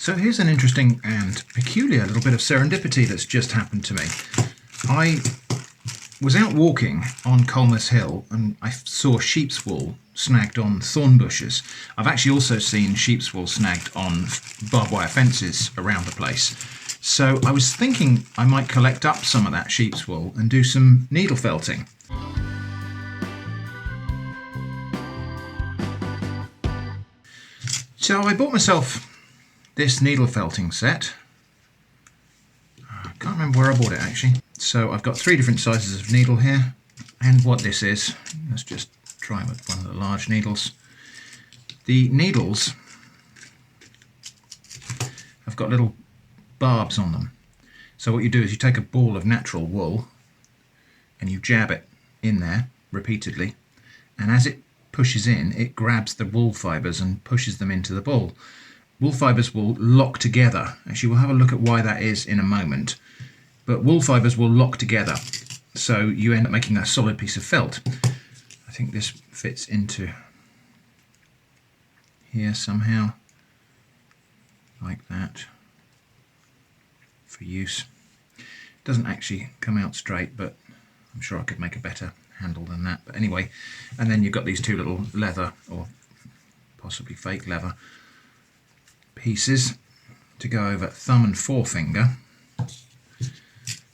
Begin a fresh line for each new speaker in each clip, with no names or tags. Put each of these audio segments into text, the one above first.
So here's an interesting and peculiar little bit of serendipity that's just happened to me. I was out walking on Colmus Hill and I saw sheep's wool snagged on thorn bushes. I've actually also seen sheep's wool snagged on barbed wire fences around the place. So I was thinking I might collect up some of that sheep's wool and do some needle felting. So I bought myself this needle felting set. I can't remember where I bought it actually. So I've got 3 different sizes of needle here, and what this is, let's just try with one of the large needles. The needles have got little barbs on them. So what you do is you take a ball of natural wool and you jab it in there repeatedly, and as it pushes in, it grabs the wool fibres and pushes them into the ball. Wool fibres will lock together. Actually, we'll have a look at why that is in a moment. But wool fibres will lock together, so you end up making a solid piece of felt. I think this fits into here somehow, like that, for use. It doesn't actually come out straight, but I'm sure I could make a better handle than that. But anyway, and then you've got these 2 little leather, or possibly fake leather, pieces to go over thumb and forefinger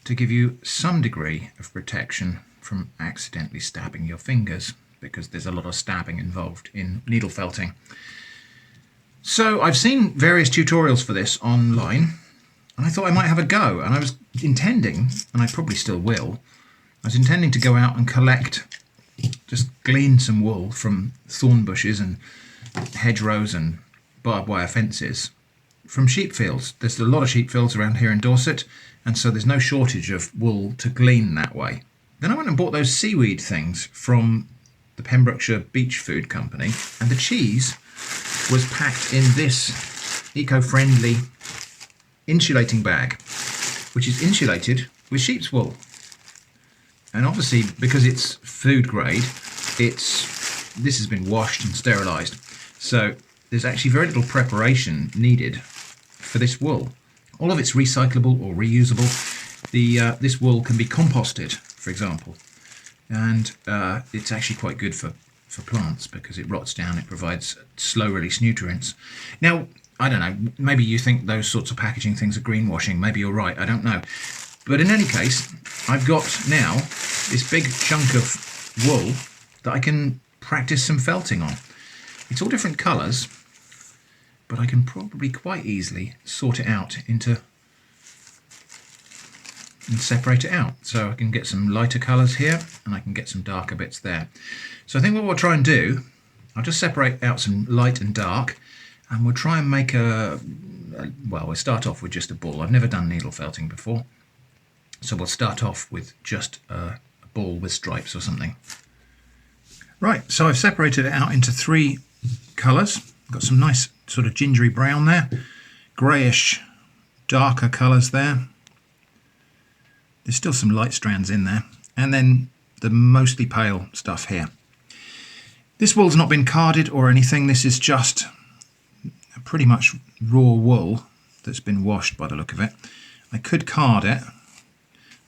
to give you some degree of protection from accidentally stabbing your fingers, because there's a lot of stabbing involved in needle felting. So I've seen various tutorials for this online, and I thought I might have a go, and I was intending, and I probably still will, I was intending to go out and just glean some wool from thorn bushes and hedgerows and barbed wire fences from sheep fields. There's a lot of sheep fields around here in Dorset, and so there's no shortage of wool to glean that way. Then I went and bought those seaweed things from the Pembrokeshire Beach Food Company, and the cheese was packed in this eco-friendly insulating bag, which is insulated with sheep's wool. And obviously, because it's food grade, this has been washed and sterilised. So there's actually very little preparation needed for this wool. All of it's recyclable or reusable. This wool can be composted, for example, and it's actually quite good for plants because it rots down, it provides slow release nutrients. Now, I don't know, maybe you think those sorts of packaging things are greenwashing, maybe you're right, I don't know. But in any case, I've got now this big chunk of wool that I can practice some felting on. It's all different colours, but I can probably quite easily sort it out and separate it out. So I can get some lighter colours here and I can get some darker bits there. So I think what we'll try and do, I'll just separate out some light and dark, and we'll try and make we'll start off with just a ball. I've never done needle felting before, so we'll start off with just a ball with stripes or something. Right, so I've separated it out into 3 colours. Got some nice sort of gingery brown there, greyish darker colours there. There's still some light strands in there, and then the mostly pale stuff here. This wool's not been carded or anything. This is just pretty much raw wool that's been washed by the look of it. I could card it,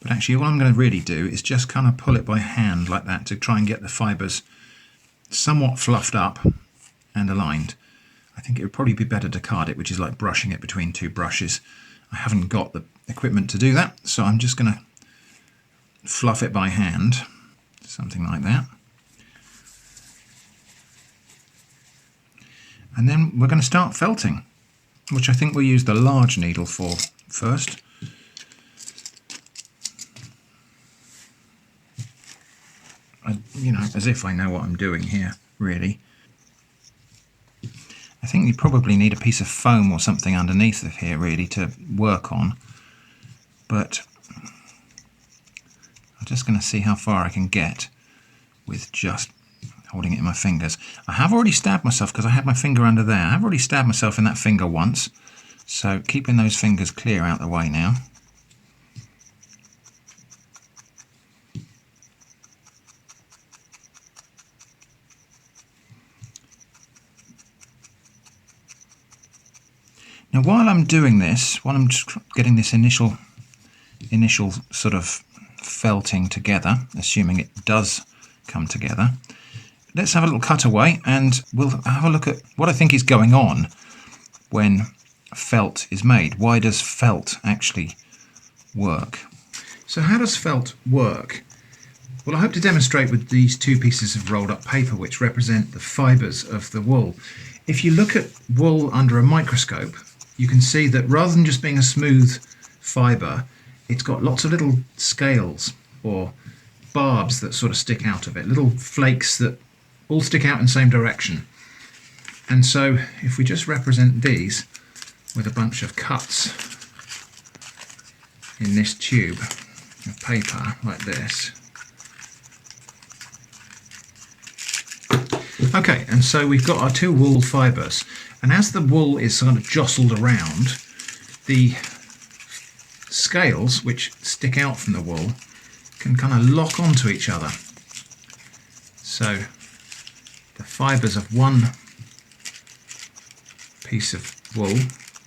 but actually what I'm going to really do is just kind of pull it by hand like that to try and get the fibres somewhat fluffed up and aligned. I think it would probably be better to card it, which is like brushing it between 2 brushes. I haven't got the equipment to do that, so I'm just going to fluff it by hand, something like that. And then we're going to start felting, which I think we'll use the large needle for first. You know, as if I know what I'm doing here, really. I think you probably need a piece of foam or something underneath of here, really, to work on. But I'm just going to see how far I can get with just holding it in my fingers. I have already stabbed myself because I had my finger under there. I've already stabbed myself in that finger once, so keeping those fingers clear out the way now. Now while I'm doing this, while I'm just getting this initial sort of felting together, assuming it does come together, let's have a little cutaway and we'll have a look at what I think is going on when felt is made. Why does felt actually work? So how does felt work? Well, I hope to demonstrate with these two pieces of rolled up paper which represent the fibres of the wool. If you look at wool under a microscope, you can see that rather than just being a smooth fibre, it's got lots of little scales or barbs that sort of stick out of it, little flakes that all stick out in the same direction. And so if we just represent these with a bunch of cuts in this tube of paper like this. Okay, and so we've got our two wool fibres, and as the wool is sort of jostled around, the scales which stick out from the wool can kind of lock onto each other. So the fibres of one piece of wool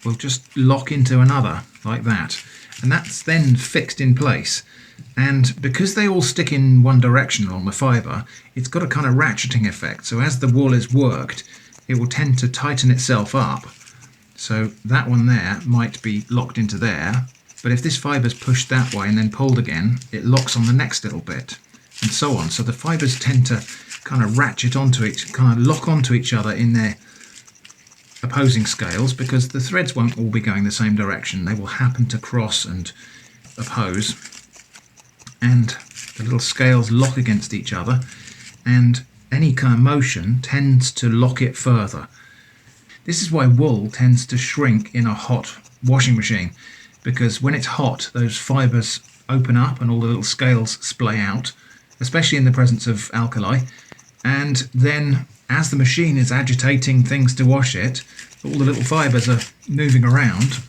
will just lock into another like that, and that's then fixed in place. And because they all stick in one direction along the fibre, it's got a kind of ratcheting effect. So as the wool is worked, it will tend to tighten itself up. So that one there might be locked into there, but if this fibre is pushed that way and then pulled again, it locks on the next little bit, and so on. So the fibres tend to kind of ratchet onto each, kind of lock onto each other in their opposing scales, because the threads won't all be going the same direction. They will happen to cross and oppose, and the little scales lock against each other, and any kind of motion tends to lock it further. This is why wool tends to shrink in a hot washing machine, because when it's hot, those fibres open up and all the little scales splay out, especially in the presence of alkali, and then as the machine is agitating things to wash it, all the little fibres are moving around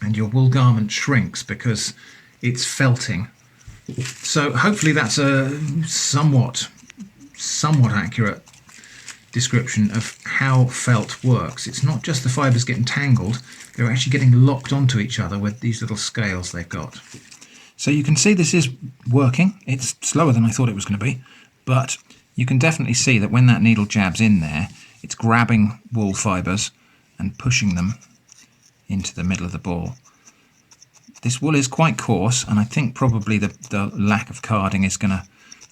and your wool garment shrinks because it's felting. So hopefully that's a somewhat accurate description of how felt works. It's not just the fibres getting tangled, they're actually getting locked onto each other with these little scales they've got. So you can see this is working. It's slower than I thought it was going to be, but you can definitely see that when that needle jabs in there, it's grabbing wool fibres and pushing them into the middle of the ball. This wool is quite coarse, and I think probably the lack of carding is going to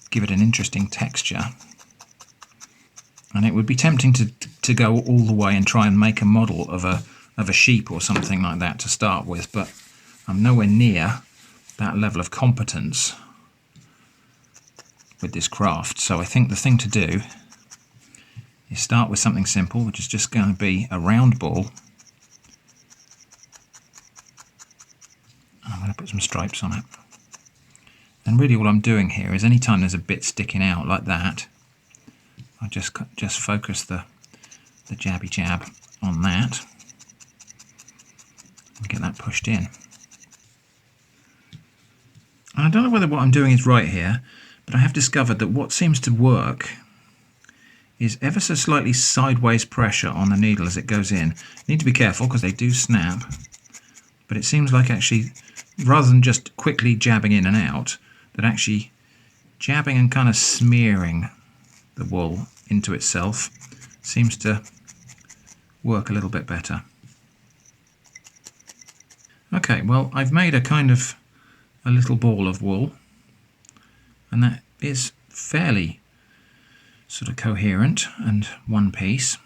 give it an interesting texture. And it would be tempting to go all the way and try and make a model of a sheep or something like that to start with, but I'm nowhere near that level of competence with this craft. So I think the thing to do is start with something simple, which is just going to be a round ball. I'm going to put some stripes on it. And really all I'm doing here is anytime there's a bit sticking out like that, I just focus the jabby jab on that and get that pushed in. And I don't know whether what I'm doing is right here, but I have discovered that what seems to work is ever so slightly sideways pressure on the needle as it goes in. You need to be careful because they do snap, but it seems like actually, rather than just quickly jabbing in and out, that actually jabbing and kind of smearing the wool into itself seems to work a little bit better. Okay, well, I've made a little ball of wool, and that is fairly sort of coherent and one piece.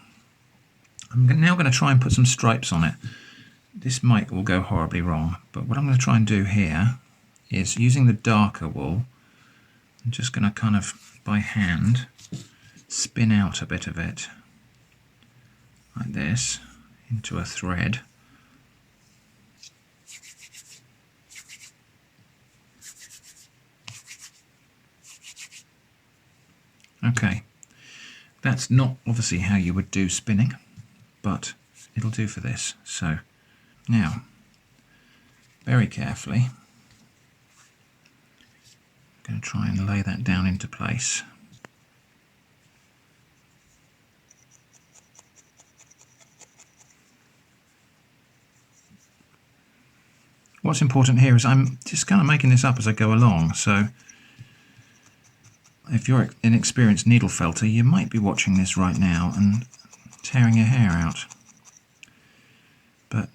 I'm now going to try and put some stripes on it. This might all go horribly wrong, but what I'm going to try and do here is, using the darker wool, I'm just going to kind of by hand spin out a bit of it like this into a thread. Okay, that's not obviously how you would do spinning, but it'll do for this. So now, very carefully, I'm going to try and lay that down into place. what's important here is I'm just kind of making this up as I go along. So if you're an inexperienced needle felter, you might be watching this right now and tearing your hair out. But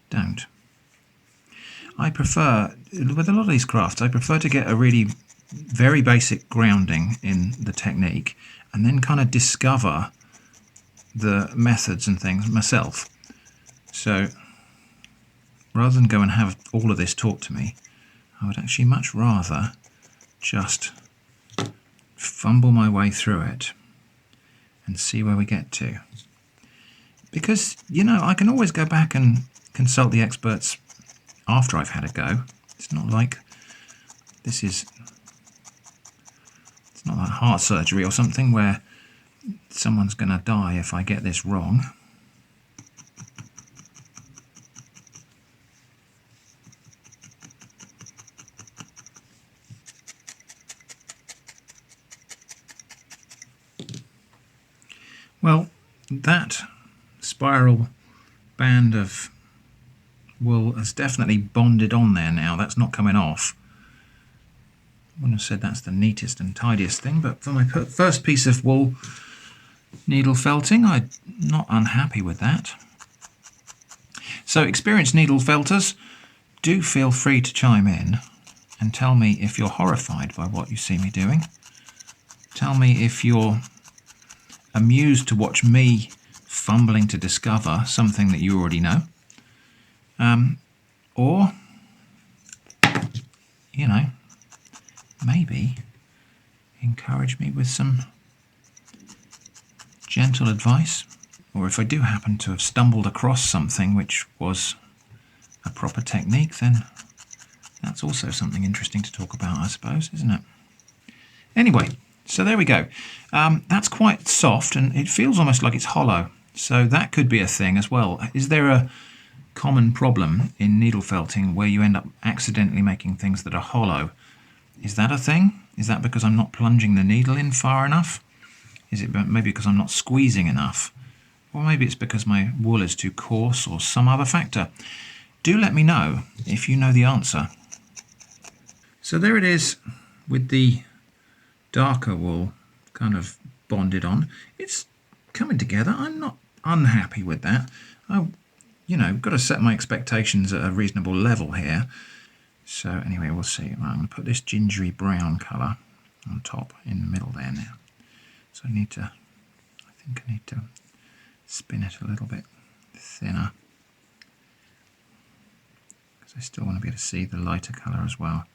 don't. I prefer, with a lot of these crafts, I prefer to get a really very basic grounding in the technique and then kind of discover the methods and things myself. So rather than go and have all of this taught to me, I would actually much rather just fumble my way through it and see where we get to. Because, you know, I can always go back and consult the experts after I've had a go. It's not like this is, it's not like heart surgery or something where someone's going to die if I get this wrong. Well, that spiral band of wool has definitely bonded on there now. That's not coming off. I wouldn't have said that's the neatest and tidiest thing, but for my first piece of wool needle felting, I'm not unhappy with that. So experienced needle felters, do feel free to chime in and tell me if you're horrified by what you see me doing. Tell me if you're amused to watch me fumbling to discover something that you already know. Or, you know, maybe encourage me with some gentle advice. Or if I do happen to have stumbled across something which was a proper technique, then that's also something interesting to talk about, I suppose, isn't it? Anyway, so there we go. That's quite soft and it feels almost like it's hollow. So that could be a thing as well. Is there a common problem in needle felting where you end up accidentally making things that are hollow? Is that a thing? Is that because I'm not plunging the needle in far enough? Is it maybe because I'm not squeezing enough? Or maybe it's because my wool is too coarse or some other factor. Do let me know if you know the answer. So there it is with the darker wool kind of bonded on. It's coming together. I'm not unhappy with that. You know, got to set my expectations at a reasonable level here. So anyway, we'll see. Right, I'm going to put this gingery brown colour on top in the middle there now. So I think I need to spin it a little bit thinner because I still want to be able to see the lighter colour as well.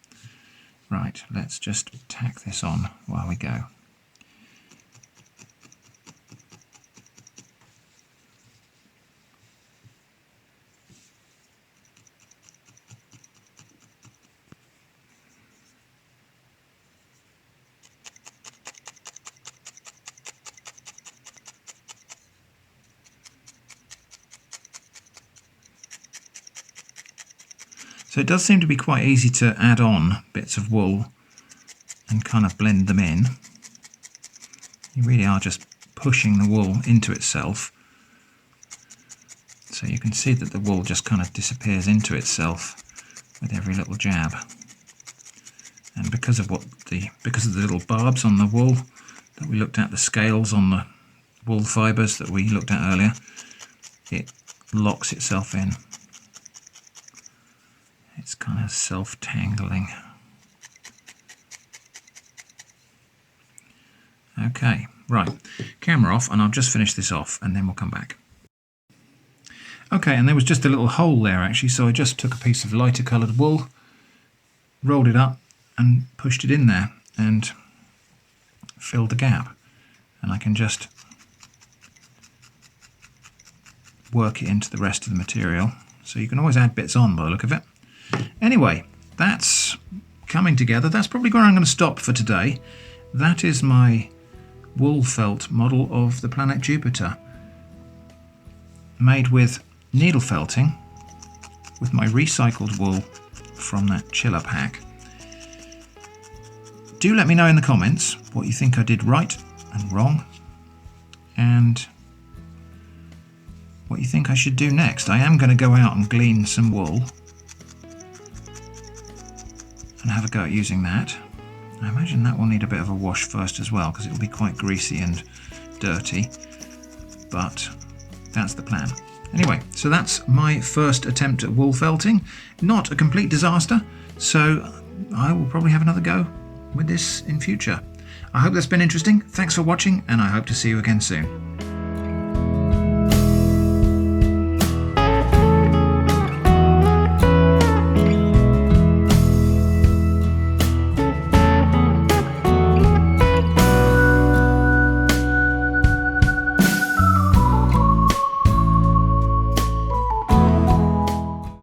Right, let's just tack this on while we go. So it does seem to be quite easy to add on bits of wool and kind of blend them in. You really are just pushing the wool into itself. So you can see that the wool just kind of disappears into itself with every little jab. And because of the little barbs on the wool that we looked at, the scales on the wool fibres that we looked at earlier, it locks itself in. It's kind of self-tangling. Okay, right, camera off, and I'll just finish this off and then we'll come back. Okay, and there was just a little hole there actually, so I just took a piece of lighter coloured wool, rolled it up and pushed it in there and filled the gap. And I can just work it into the rest of the material. So you can always add bits on by the look of it. Anyway, that's coming together. That's probably where I'm going to stop for today. That is my wool felt model of the planet Jupiter, made with needle felting with my recycled wool from that chiller pack. Do let me know in the comments what you think I did right and wrong, and what you think I should do next. I am going to go out and glean some wool and have a go at using that. I imagine that will need a bit of a wash first as well, because it will be quite greasy and dirty, but that's the plan. Anyway, so that's my first attempt at wool felting. Not a complete disaster, so I will probably have another go with this in future. I hope that's been interesting. Thanks for watching, and I hope to see you again soon.